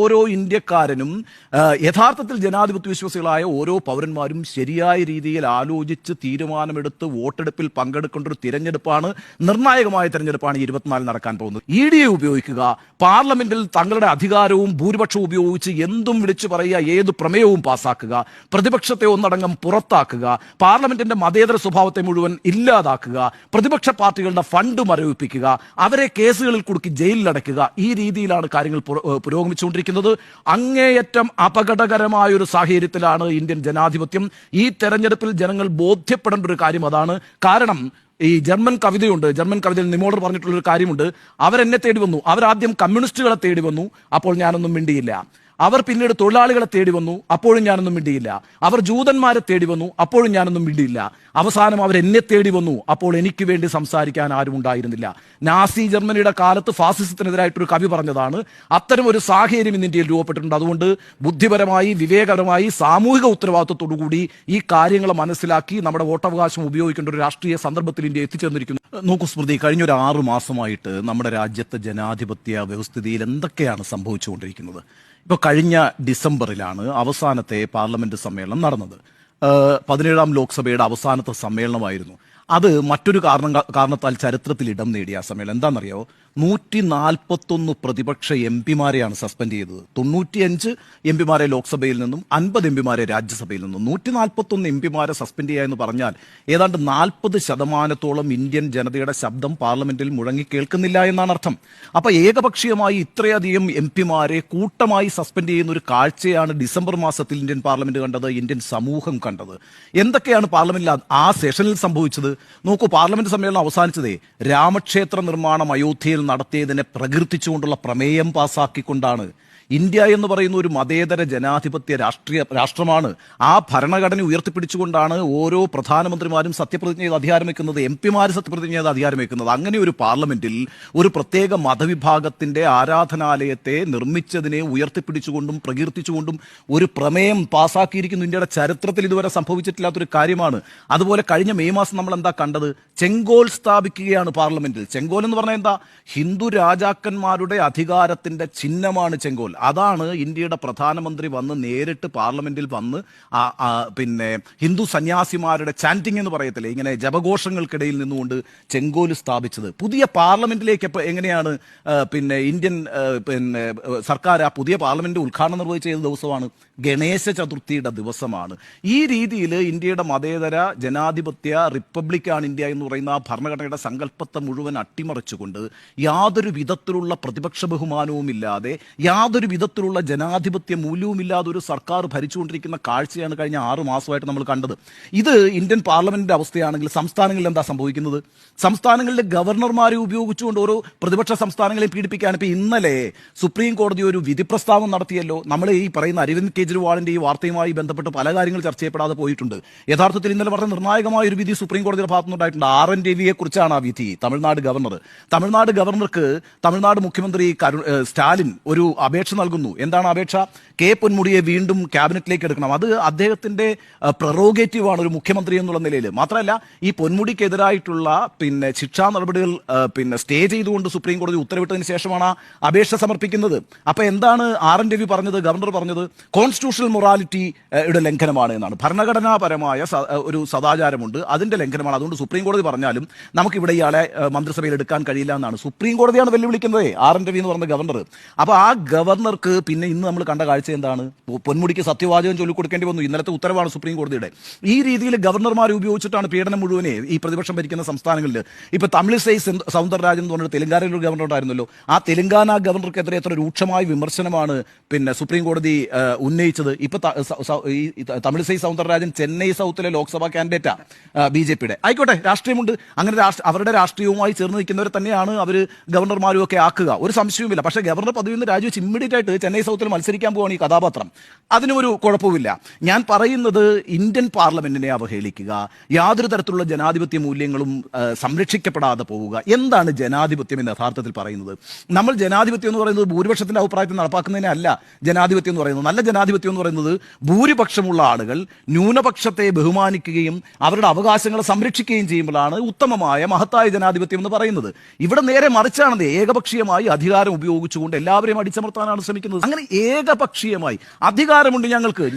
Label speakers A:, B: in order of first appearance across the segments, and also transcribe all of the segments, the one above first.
A: ഓരോ ഇന്ത്യക്കാരനും യഥാർത്ഥത്തിൽ ജനാധിപത്യ വിശ്വാസികളായ ഓരോ പൗരന്മാരും ശരിയായ രീതിയിൽ ആലോചിച്ച് തീരുമാനമെടുത്ത് വോട്ടെടുപ്പിൽ പങ്കെടുക്കേണ്ട ഒരു തിരഞ്ഞെടുപ്പാണ്, നിർണായകമായ തിരഞ്ഞെടുപ്പാണ് 24 നടക്കാൻ പോകുന്നത്. EDA ഉപയോഗിക്കുക, പാർലമെന്റിൽ തങ്ങളുടെ അധികാരവും ഭൂരിപക്ഷവും ഉപയോഗിച്ച് എന്തും വിളിച്ചു പറയുക, ഏത് പ്രമേയവും പാസ്സാക്കുക, പ്രതിപക്ഷത്തെ ഒന്നടങ്കം പുറത്താക്കുക, പാർലമെന്റിന്റെ മതേതര സ്വഭാവത്തെ മുഴുവൻ ഇല്ലാതാക്കുക, പ്രതിപക്ഷ പാർട്ടികളുടെ ഫണ്ട് മരവിപ്പിക്കുക, അവരെ കേസുകളിൽ കുടുക്കി ജയിലിലടയ്ക്കുക, ഈ രീതിയിലാണ് കാര്യങ്ങൾ പുരോഗമിച്ചുകൊണ്ടിരിക്കുന്നത്. അങ്ങേയറ്റം അപകടകരമായ ഒരു സാഹചര്യത്തിലാണ് ഇന്ത്യൻ ജനാധിപത്യം. ഈ തെരഞ്ഞെടുപ്പിൽ ജനങ്ങൾ ബോധ്യപ്പെടേണ്ട ഒരു കാര്യം അതാണ്. കാരണം ഈ ജർമ്മൻ കവിതയുണ്ട്, ജർമ്മൻ കവിതയിൽ നിമോളർ പറഞ്ഞിട്ടുള്ളൊരു കാര്യമുണ്ട്. അവരെന്നെ തേടി വന്നു, അവരാദ്യം കമ്മ്യൂണിസ്റ്റുകളെ തേടി വന്നു, അപ്പോൾ ഞാനൊന്നും മിണ്ടിയില്ല. അവർ പിന്നീട് തൊഴിലാളികളെ തേടി വന്നു, അപ്പോഴും ഞാനൊന്നും മിണ്ടിയില്ല. അവർ ജൂതന്മാരെ തേടി വന്നു, അപ്പോഴും ഞാനൊന്നും മിണ്ടിയില്ല. അവസാനം അവരെന്നെ തേടി വന്നു, അപ്പോൾ എനിക്ക് വേണ്ടി സംസാരിക്കാൻ ആരും ഉണ്ടായിരുന്നില്ല. നാസി ജർമ്മനിയുടെ കാലത്ത് ഫാസിസത്തിനെതിരായിട്ടൊരു കവി പറഞ്ഞതാണ്. അത്തരം ഒരു സാഹചര്യം ഇന്ന് ഇന്ത്യയിൽ രൂപപ്പെട്ടിട്ടുണ്ട്. അതുകൊണ്ട് ബുദ്ധിപരമായി, വിവേകപരമായി, സാമൂഹിക ഉത്തരവാദിത്വത്തോടുകൂടി ഈ കാര്യങ്ങൾ മനസ്സിലാക്കി നമ്മുടെ വോട്ടവകാശം ഉപയോഗിക്കേണ്ട ഒരു രാഷ്ട്രീയ സന്ദർഭത്തിൽ ഇന്ത്യ എത്തിച്ചേർന്നിരിക്കുന്നു. നോക്കൂ സ്മൃതി, കഴിഞ്ഞൊരു 6 മാസമായിട്ട് നമ്മുടെ രാജ്യത്തെ ജനാധിപത്യ വ്യവസ്ഥിതിയിൽ എന്തൊക്കെയാണ് സംഭവിച്ചുകൊണ്ടിരിക്കുന്നത്? ഇപ്പോൾ കഴിഞ്ഞ ഡിസംബറിലാണ് അവസാനത്തെ പാർലമെന്റ് സമ്മേളനം നടന്നത്. 17ാം ലോക്സഭയുടെ അവസാനത്തെ സമ്മേളനമായിരുന്നു അത്. മറ്റൊരു കാരണത്താൽ ചരിത്രത്തിൽ ഇടം നേടിയ സമ്മേളനം എന്താണെന്നറിയോ? 141 പ്രതിപക്ഷ MP-മാരെയാണ് സസ്പെൻഡ് ചെയ്തത്. 95 MP-മാരെ ലോക്സഭയിൽ നിന്നും 50 MP-മാരെ രാജ്യസഭയിൽ നിന്നും. 141 MP-മാരെ സസ്പെൻഡ് ചെയ്യുക എന്ന് പറഞ്ഞാൽ ഏതാണ്ട് 40% ഇന്ത്യൻ ജനതയുടെ ശബ്ദം പാർലമെന്റിൽ മുഴങ്ങി കേൾക്കുന്നില്ല എന്നാണ് അർത്ഥം. അപ്പൊ ഏകപക്ഷീയമായി ഇത്രയധികം MP-മാരെ കൂട്ടമായി സസ്പെൻഡ് ചെയ്യുന്ന ഒരു കാഴ്ചയാണ് ഡിസംബർ മാസത്തിൽ ഇന്ത്യൻ പാർലമെന്റ് കണ്ടത്, ഇന്ത്യൻ സമൂഹം കണ്ടത്. എന്തൊക്കെയാണ് പാർലമെന്റിൽ ആ സെഷനിൽ സംഭവിച്ചത്? നോക്കൂ, പാർലമെന്റ് സമ്മേളനം അവസാനിച്ചതേ രാമക്ഷേത്ര നിർമ്മാണം അയോധ്യയിൽ നടത്തിയതിനെ പ്രകീർത്തിച്ചുകൊണ്ടുള്ള പ്രമേയം പാസാക്കിക്കൊണ്ടാണ്. ഇന്ത്യ എന്ന് പറയുന്ന ഒരു മതേതര ജനാധിപത്യ രാഷ്ട്രമാണ്. ആ ഭരണഘടന ഉയർത്തിപ്പിടിച്ചുകൊണ്ടാണ് ഓരോ പ്രധാനമന്ത്രിമാരും സത്യപ്രതിജ്ഞ ചെയ്ത് അധികാരം വയ്ക്കുന്നത്, MP-മാർ സത്യപ്രതിജ്ഞ ചെയ്ത് അധികാരം വയ്ക്കുന്നത്. അങ്ങനെ ഒരു പാർലമെന്റിൽ ഒരു പ്രത്യേക മതവിഭാഗത്തിന്റെ ആരാധനാലയത്തെ നിർമ്മിച്ചതിനെ ഉയർത്തിപ്പിടിച്ചുകൊണ്ടും പ്രകീർത്തിച്ചുകൊണ്ടും ഒരു പ്രമേയം പാസാക്കിയിരിക്കുന്നു. ഇന്ത്യയുടെ ചരിത്രത്തിൽ ഇതുവരെ സംഭവിച്ചിട്ടില്ലാത്തൊരു കാര്യമാണ്. അതുപോലെ കഴിഞ്ഞ മെയ് മാസം നമ്മൾ എന്താ കണ്ടത്? ചെങ്കോൽ സ്ഥാപിക്കുകയാണ് പാർലമെന്റിൽ. ചെങ്കോൽ എന്ന് പറഞ്ഞാൽ എന്താ? ഹിന്ദു രാജാക്കന്മാരുടെ അധികാരത്തിന്റെ ചിഹ്നമാണ് ചെങ്കോൽ. അതാണ് ഇന്ത്യയുടെ പ്രധാനമന്ത്രി വന്ന് നേരിട്ട് പാർലമെന്റിൽ വന്ന് പിന്നെ ഹിന്ദു സന്യാസിമാരുടെ ചാന്റിങ് എന്ന് പറയത്തില്ലേ, ഇങ്ങനെ ജപഘോഷങ്ങൾക്കിടയിൽ നിന്നുകൊണ്ട് ചെങ്കോല് സ്ഥാപിച്ചത്. പുതിയ പാർലമെന്റിലേക്ക് എങ്ങനെയാണ് പിന്നെ ഇന്ത്യൻ പിന്നെ സർക്കാർ ആ പുതിയ പാർലമെന്റ് ഉദ്ഘാടനം നിർവഹിച്ച ഏത് ദിവസമാണ്? ഗണേശ ചതുർത്ഥിയുടെ ദിവസമാണ്. ഈ രീതിയിൽ ഇന്ത്യയുടെ മതേതര ജനാധിപത്യ റിപ്പബ്ലിക്കാണ് ഇന്ത്യ എന്ന് പറയുന്ന ആ ഭരണഘടനയുടെ സങ്കല്പത്തെ മുഴുവൻ അട്ടിമറിച്ചുകൊണ്ട് യാതൊരു വിധത്തിലുള്ള പ്രതിപക്ഷ ബഹുമാനവും ഇല്ലാതെ, യാതൊരു വിധത്തിലുള്ള ജനാധിപത്യ മൂല്യവുമില്ലാതെ ഒരു സർക്കാർ ഭരിച്ചുകൊണ്ടിരിക്കുന്ന കാഴ്ചയാണ് കഴിഞ്ഞ 6 മാസമായിട്ട് നമ്മൾ കണ്ടത്. ഇത് ഇന്ത്യൻ പാർലമെന്റിന്റെ അവസ്ഥയാണെങ്കിൽ സംസ്ഥാനങ്ങളിൽ എന്താ സംഭവിക്കുന്നത്? സംസ്ഥാനങ്ങളിലെ ഗവർണർമാരെ ഉപയോഗിച്ചുകൊണ്ട് ഓരോ പ്രതിപക്ഷ സംസ്ഥാനങ്ങളെ പീഡിപ്പിക്കുകയാണ്. ഇപ്പൊ ഇന്നലെ സുപ്രീം കോടതി ഒരു വിധി പ്രസ്താവം നടത്തിയല്ലോ. നമ്മൾ ഈ പറയുന്ന അരവിന്ദ് കെജ്രിവാളിന്റെ ഈ വാർത്തയുമായി ബന്ധപ്പെട്ട് പല കാര്യങ്ങൾ ചർച്ച ചെയ്യപ്പെടാതെ പോയിട്ടുണ്ട്. യഥാർത്ഥത്തിൽ ഇന്നലെ വളരെ നിർണായകമായ ഒരു വിധി സുപ്രീം കോടതിയുടെ ഭാഗത്തുനിന്നുണ്ടായിട്ടുണ്ട്. RN രവിയെ കുറിച്ചാണ് ആ വിധി. തമിഴ്നാട് ഗവർണർക്ക് തമിഴ്നാട് മുഖ്യമന്ത്രി സ്റ്റാലിൻ ഒരു അപേക്ഷ നൽകുന്നു. എന്താണ് അപേക്ഷ? കെ പൊന്മുടിയെ വീണ്ടും ക്യാബിനറ്റിലേക്ക് എടുക്കണം. അത് അദ്ദേഹത്തിന്റെ പ്രൊറോഗേറ്റീവ് ആണ് ഒരു മുഖ്യമന്ത്രി എന്നുള്ള നിലയിൽ. മാത്രമല്ല, ഈ പൊന്മുടിക്കെതിരായിട്ടുള്ള പിന്നെ ശിക്ഷാ നടപടികൾ പിന്നെ സ്റ്റേ ചെയ്തുകൊണ്ട് സുപ്രീം കോടതി ഉത്തരവിട്ടതിന് ശേഷമാണ് ആ അപേക്ഷ സമർപ്പിക്കുന്നത്. അപ്പൊ എന്താണ് RN രവി പറഞ്ഞത്? ഗവർണർ പറഞ്ഞത് കോൺസ്റ്റിറ്റ്യൂഷണൽ മൊറാലിറ്റിയുടെ ലംഘനമാണ് എന്നാണ്. ഭരണഘടനാപരമായ ഒരു സദാചാരമുണ്ട്, അതിന്റെ ലംഘനമാണ്. അതുകൊണ്ട് സുപ്രീം കോടതി പറഞ്ഞാലും നമുക്കിവിടെ ഇയാളെ മന്ത്രിസഭയിൽ എടുക്കാൻ കഴിയില്ല എന്നാണ്. സുപ്രീം കോടതിയാണ് വെല്ലുവിളിക്കുന്നത് RN രവി എന്ന് പറഞ്ഞ ഗവർണർ. അപ്പൊ ആ ഗവർണർക്ക് പിന്നെ ഇന്ന് നമ്മൾ കണ്ട കാഴ്ച എന്താണ്? പൊന്മുടിക്ക് സത്യവാചകം ചൊല്ലിക്കൊടുക്കേണ്ടി വന്നു. ഇന്നലത്തെ ഉത്തരവാണ് സുപ്രീം കോടതിയുടെ. ഈ രീതിയിൽ ഗവർണർമാരെ ഉപയോഗിച്ചിട്ടാണ് പീഡനം മുഴുവനെ ഈ പ്രതിപക്ഷം ഭരിക്കുന്ന സംസ്ഥാനങ്ങളിൽ. ഇപ്പൊ തമിഴിസൈ സൗന്ദരരാജൻ എന്ന് പറഞ്ഞിട്ട് തെലങ്കാനയിൽ ഒരു ഗവർണർ ഉണ്ടായിരുന്നല്ലോ. ആ തെലങ്കാന ഗവർണർക്കെതിരെ എത്ര രൂക്ഷമായ വിമർശനമാണ് പിന്നെ സുപ്രീം കോടതി ഉന്നയിച്ചത്. ഇപ്പൊ തമിഴിസൈ സൗന്ദരരാജൻ ചെന്നൈ സൗത്തിലെ ലോക്സഭാ കാൻഡിഡേറ്റാ BJP-യുടെ. ആയിക്കോട്ടെ, രാഷ്ട്രീയമുണ്ട്. അങ്ങനെ അവരുടെ രാഷ്ട്രീയവുമായി ചേർന്ന് നിൽക്കുന്നവരെ തന്നെയാണ് അവർ ഗവർണർമാരും ഒക്കെ ആക്കുക, ഒരു സംശയവുമില്ല. പക്ഷേ ഗവർണർ പദവിയിൽ നിന്ന് രാജിവെച്ച് ഇമ്മീഡിയറ്റ് ആയിട്ട് ചെന്നൈ സൗത്തിൽ മത്സരിക്കാൻ പോവാണ് ഈ കഥാപാത്രം. അതിനും ഒരു കുഴപ്പമില്ല. ഞാൻ പറയുന്നത് ഇന്ത്യൻ പാർലമെന്റിനെ അവഹേളിക്കുക, യാതൊരു തരത്തിലുള്ള ജനാധിപത്യ മൂല്യങ്ങളും സംരക്ഷിക്കപ്പെടാതെ പോവുക. എന്താണ് ജനാധിപത്യം എന്ന് യഥാർത്ഥത്തിൽ പറയുന്നത്? നമ്മൾ ജനാധിപത്യം എന്ന് പറയുന്നത് ഭൂരിപക്ഷത്തിന്റെ അഭിപ്രായത്തിൽ നടപ്പാക്കുന്നതിനെ അല്ല ജനാധിപത്യം എന്ന് പറയുന്നത്. നല്ല ജനാധിപത്യം എന്ന് പറയുന്നത് ഭൂരിപക്ഷമുള്ള ആളുകൾ ന്യൂനപക്ഷത്തെ ബഹുമാനിക്കുകയും അവരുടെ അവകാശങ്ങളെ സംരക്ഷിക്കുകയും ചെയ്യുമ്പോഴാണ് ഉത്തമമായ മഹത്തായ ജനാധിപത്യം എന്ന് പറയുന്നത്. ഇവിടെ നേരെ മറിച്ചാണ്. ഏകപക്ഷീയമായി അധികാരം ഉപയോഗിച്ചുകൊണ്ട് എല്ലാവരെയും അടിച്ചമർത്താനാണ് നടത്താനാണ് ശ്രമിക്കുന്നത്. അങ്ങനെ ഏകപക്ഷീയമായി അധികാരമുണ്ട്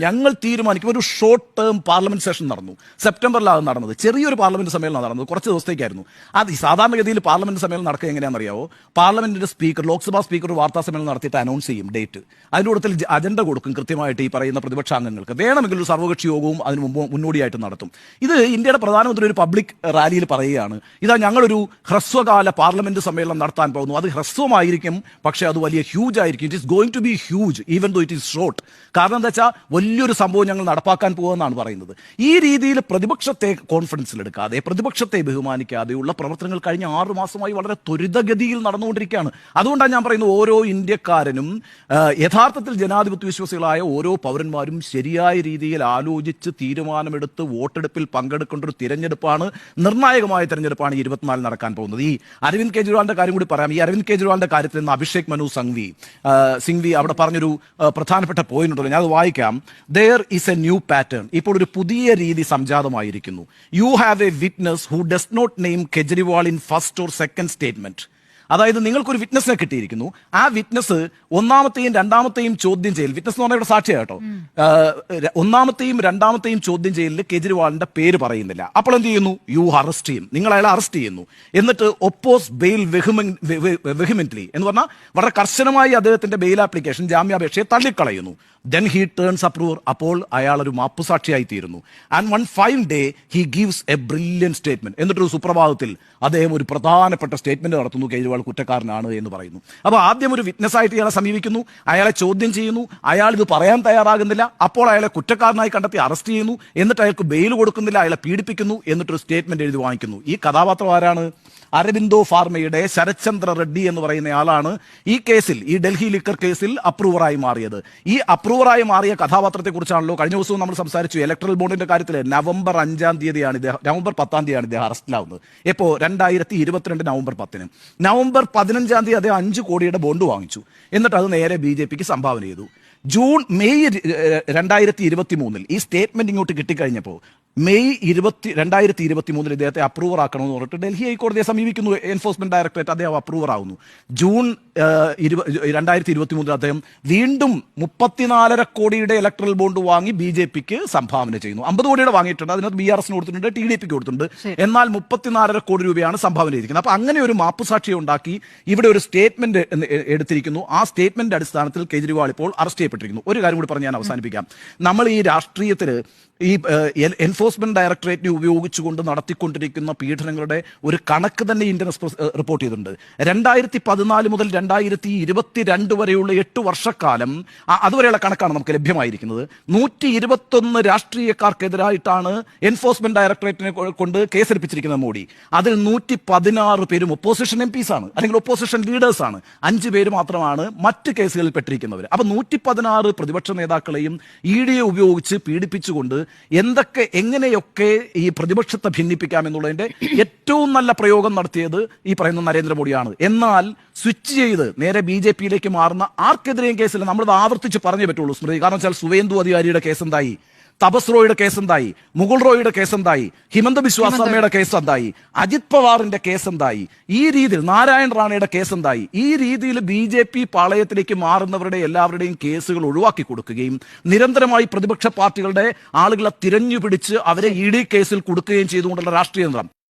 A: ഞങ്ങൾ തീരുമാനിക്കും. ഒരു ഷോർട്ട് ടേം പാർലമെന്റ് സെഷൻ നടന്നു, സെപ്റ്റംബറിലാണ് നടന്നത്. ചെറിയൊരു പാർലമെന്റ് സമ്മേളനം നടന്നത്, കുറച്ച് ദിവസത്തേക്കായിരുന്നു. അത് സാധാരണഗതിയിൽ പാർലമെന്റ് സമ്മേളനം നടക്കുക എങ്ങനെയാണെന്നറിയാവോ? പാർലമെന്റിന്റെ സ്പീക്കർ, ലോക്സഭാ സ്പീക്കർ ഒരു വാർത്താ സമ്മേളനം നടത്തിയിട്ട് അനൗൺസ് ചെയ്യും ഡേറ്റ്. അതിൻ്റെ കൂട്ടത്തിൽ അജണ്ട കൊടുക്കും കൃത്യമായിട്ട് ഈ പറയുന്ന പ്രതിപക്ഷാംഗങ്ങൾക്ക്. വേണമെങ്കിൽ ഒരു സർവകക്ഷി യോഗവും അതിന് മുന്നോടിയായിട്ട് നടത്തും. ഇത് ഇന്ത്യയുടെ പ്രധാനമന്ത്രി ഒരു പബ്ലിക് റാലിയിൽ പറയുകയാണ്, ഇതാ ഞങ്ങളൊരു ഹ്രസ്വകാല പാർലമെന്റ് സമ്മേളനം നടത്താൻ പോകുന്നു. അത് ഹ്രസ്വമായിരിക്കും, പക്ഷേ അത് വലിയ ഹ്യൂജ് ആയിരിക്കും. It is going to be huge even though it is short. കാരണം എന്താ വെച്ചാൽ വലിയൊരു സംഭവം ഞങ്ങൾ നടപ്പാക്കാൻ പോകുമെന്നാണ് പറയുന്നത്. ഈ രീതിയിൽ പ്രതിപക്ഷത്തെ കോൺഫിഡൻസിലെടുക്കാതെ, പ്രതിപക്ഷത്തെ ബഹുമാനിക്കാതെയുള്ള പ്രവർത്തനങ്ങൾ കഴിഞ്ഞ 6 മാസമായി വളരെ ത്വരിതഗതിയിൽ നടന്നുകൊണ്ടിരിക്കുകയാണ്. അതുകൊണ്ടാണ് ഞാൻ പറയുന്നത്, ഓരോ ഇന്ത്യക്കാരനും യഥാർത്ഥത്തിൽ ജനാധിപത്യ വിശ്വാസികളായ ഓരോ പൗരന്മാരും ശരിയായ രീതിയിൽ ആലോചിച്ച് തീരുമാനമെടുത്ത് വോട്ടെടുപ്പിൽ പങ്കെടുക്കേണ്ട ഒരു തിരഞ്ഞെടുപ്പാണ്, നിർണായകമായ തിരഞ്ഞെടുപ്പാണ് 24 നടക്കാൻ പോകുന്നത്. ഈ അരവിന്ദ് കെജ്രിവാളിന്റെ കാര്യം കൂടി പറയാം. ഈ അരവിന്ദ് കെജ്രിവാളിന്റെ കാര്യത്തിൽ നിന്ന് അഭിഷേക് മനു സിംഗ്വി അവിടെ പറഞ്ഞൊരു പ്രധാനപ്പെട്ട പോയിന്റ് ഉണ്ടല്ലോ, ഞാൻ അത് വായിക്കാം. There is a new pattern. ഇപ്പോൾ ഒരു പുതിയ രീതി സംജാതമായിരിക്കുന്നു. You have a witness who does not name Kejriwal in first or second statement. അതായത് നിങ്ങൾക്കൊരു വിറ്റ്നസിനെ കിട്ടിയിരിക്കുന്നു. ആ വിറ്റ്നസ് ഒന്നാമത്തെയും രണ്ടാമത്തെയും ചോദ്യം ചെയ്യൽ, വിറ്റ്നസ് എന്ന് പറഞ്ഞാൽ ഇവിടെ സാക്ഷിയാണ് കേട്ടോ, ഒന്നാമത്തെയും രണ്ടാമത്തെയും ചോദ്യം ചെയ്യലിൽ കെജ്രിവാളിന്റെ പേര് പറയുന്നില്ല. അപ്പോൾ എന്ത് ചെയ്യുന്നു? യു അറസ്റ്റ് ചെയ്യും, നിങ്ങൾ അയാളെ അറസ്റ്റ് ചെയ്യുന്നു. എന്നിട്ട് ഒപ്പോസ് ബെയിൽ വെഹിമെന്റ്ലി എന്ന് പറഞ്ഞാൽ വളരെ കർശനമായി അദ്ദേഹത്തിന്റെ ബെയിൽ ആപ്ലിക്കേഷൻ, ജാമ്യാപേക്ഷയെ തള്ളിക്കളയുന്നു. Then he turns approver. അപ്പോൾ അയാൾ ഒരു മാപ്പുസാക്ഷിയായി തീരുന്നു. And one fine day he gives a brilliant statement. എന്നിട്ടൊരു സുപ്രഭാതത്തിൽ അദ്ദേഹം ഒരു പ്രധാനപ്പെട്ട സ്റ്റേറ്റ്മെന്റ് നടത്തുന്നു, കെജ്രിവാൾ കുറ്റക്കാരനാണ് എന്ന് പറയുന്നു. അപ്പോൾ ആദ്യം ഒരു വിറ്റ്നസ് ആയിട്ട് ഇയാളെ സമീപിക്കുന്നു, അയാളെ ചോദ്യം ചെയ്യുന്നു, അയാൾ ഇത് പറയാൻ തയ്യാറാകുന്നില്ല, അപ്പോൾ അയാളെ കുറ്റക്കാരനായി കണ്ടെത്തി അറസ്റ്റ് ചെയ്യുന്നു, എന്നിട്ട് അയാൾക്ക് ബെയിൽ കൊടുക്കുന്നില്ല, അയാളെ പീഡിപ്പിക്കുന്നു, എന്നിട്ടൊരു സ്റ്റേറ്റ്മെന്റ് എഴുതി വാങ്ങിക്കുന്നു. ഈ കഥാപാത്രം ആരാണ്? അരബിന്ദോ ഫാർമയുടെ ശരത്ചന്ദ്ര റെഡ്ഡി എന്ന് പറയുന്ന ആളാണ് ഈ കേസിൽ, ഈ ഡൽഹി ലിക്കർ കേസിൽ അപ്രൂവറായി മാറിയത്. ഈ അപ്രൂവറായി മാറിയ കഥാപാത്രത്തെ കുറിച്ചാണല്ലോ കഴിഞ്ഞ ദിവസവും നമ്മൾ സംസാരിച്ചു. ഇലക്ട്രൽ ബോണ്ടിന്റെ കാര്യത്തിൽ നവംബർ 10 തീയതിയാണ് ഇദ്ദേഹം അറസ്റ്റിലാവുന്നത്. എപ്പോ? 2022 നവംബർ 10. നവംബർ 15 തീയതി അദ്ദേഹം 5 കോടിയുടെ ബോണ്ട് വാങ്ങിച്ചു. എന്നിട്ട് അത് നേരെ BJPക്ക് സംഭാവന ചെയ്തു. മെയ് 2023 ഈ സ്റ്റേറ്റ്മെന്റ് ഇങ്ങോട്ട് കിട്ടിക്കഴിഞ്ഞപ്പോൾ മെയ് 2023 ഇദ്ദേഹത്തെ അപ്രൂവർ ആക്കണമെന്ന് പറഞ്ഞിട്ട് ഡൽഹി ഹൈക്കോടതിയെ സമീപിക്കുന്നു എൻഫോഴ്സ്മെന്റ് ഡയറക്ടറേറ്റ്. അദ്ദേഹം അപ്രൂവർ ആവുന്നു. ജൂൺ 2023 അദ്ദേഹം വീണ്ടും 34.5 കോടിയുടെ ഇലക്ട്രൽ ബോണ്ട് വാങ്ങി BJPക്ക് സംഭാവന ചെയ്യുന്നു. 50 കോടിയുടെ വാങ്ങിയിട്ടുണ്ട്, അതിനകത്ത് BRSന് കൊടുത്തിട്ടുണ്ട്, TDPക്ക് കൊടുത്തിട്ടുണ്ട്. എന്നാൽ 34.5 കോടി രൂപയാണ് സംഭാവന ചെയ്തിരിക്കുന്നത്. അപ്പൊ അങ്ങനെ ഒരു മാപ്പുസാക്ഷി ഉണ്ടാക്കി ഇവിടെ ഒരു സ്റ്റേറ്റ്മെന്റ് എടുത്തിരിക്കുന്നു. ആ സ്റ്റേറ്റ്മെന്റ് അടിസ്ഥാനത്തിൽ കെജ്രിവാൾ ഇപ്പോൾ അറസ്റ്റ് ചെയ്യപ്പെട്ടിരിക്കുന്നു. ഒരു കാര്യം കൂടി പറഞ്ഞ് ഞാൻ അവസാനിപ്പിക്കാം. നമ്മൾ ഈ രാഷ്ട്രീയത്തിൽ ഈ എൻഫോഴ്സ്മെന്റ് ഡയറക്ടറേറ്റിനെ ഉപയോഗിച്ചുകൊണ്ട് നടത്തിക്കൊണ്ടിരിക്കുന്ന പീഡനങ്ങളുടെ ഒരു കണക്ക് തന്നെ ഇന്ത്യൻ എക്സ്പ്രസ് റിപ്പോർട്ട് ചെയ്തിട്ടുണ്ട്. 2014 മുതൽ 2022 വരെയുള്ള 8 വർഷക്കാലം, അതുവരെയുള്ള കണക്കാണ് നമുക്ക് ലഭ്യമായിരിക്കുന്നത്. 121 രാഷ്ട്രീയക്കാർക്കെതിരായിട്ടാണ് എൻഫോഴ്സ്മെന്റ് ഡയറക്ടറേറ്റിനെ കൊണ്ട് കേസെടുപ്പിച്ചിരിക്കുന്നത് മോഡി. അതിൽ 116 പേരും ഒപ്പോസിഷൻ MPs ആണ്, അല്ലെങ്കിൽ ഒപ്പോസിഷൻ ലീഡേഴ്സ് ആണ്. 5 പേര് മാത്രമാണ് മറ്റ് കേസുകളിൽ പെട്ടിരിക്കുന്നവർ. അപ്പൊ 116 പ്രതിപക്ഷ നേതാക്കളെയും ED ഉപയോഗിച്ച് പീഡിപ്പിച്ചുകൊണ്ട് എങ്ങനെയൊക്കെ ഈ പ്രതിപക്ഷത്തെ ഭിന്നിപ്പിക്കാം എന്നുള്ളതിന്റെ ഏറ്റവും നല്ല പ്രയോഗം നടത്തിയത് ഈ പറയുന്ന നരേന്ദ്രമോദിയാണ്. എന്നാൽ സ്വിച്ച് ചെയ്ത് നേരെ BJPയിലേക്ക് മാറുന്ന ആർക്കെതിരെയും കേസില്ല. നമ്മളിത് ആവർത്തിച്ച് പറഞ്ഞേ പറ്റുള്ളൂ സ്മൃതി. കാരണം വെച്ചാൽ സുവേന്ദു അധികാരിയുടെ കേസ് എന്തായി, തപസ് റോയുടെ കേസ് എന്തായി, മുകുൾ റോയുടെ കേസ് എന്തായി, ഹിമന്ത ബിശ്വ ശർമ്മയുടെ കേസ് എന്തായി, അജിത് പവാറിന്റെ കേസ് എന്തായി, ഈ രീതിയിൽ നാരായൺ റാണയുടെ കേസ് എന്തായി, ഈ രീതിയിൽ BJP പാളയത്തിലേക്ക് മാറുന്നവരുടെ എല്ലാവരുടെയും കേസുകൾ ഒഴിവാക്കി കൊടുക്കുകയും നിരന്തരമായി പ്രതിപക്ഷ പാർട്ടികളുടെ ആളുകളെ തിരഞ്ഞുപിടിച്ച് അവരെ ED കേസിൽ കൊടുക്കുകയും ചെയ്തുകൊണ്ടുള്ള രാഷ്ട്രീയ തന്ത്രം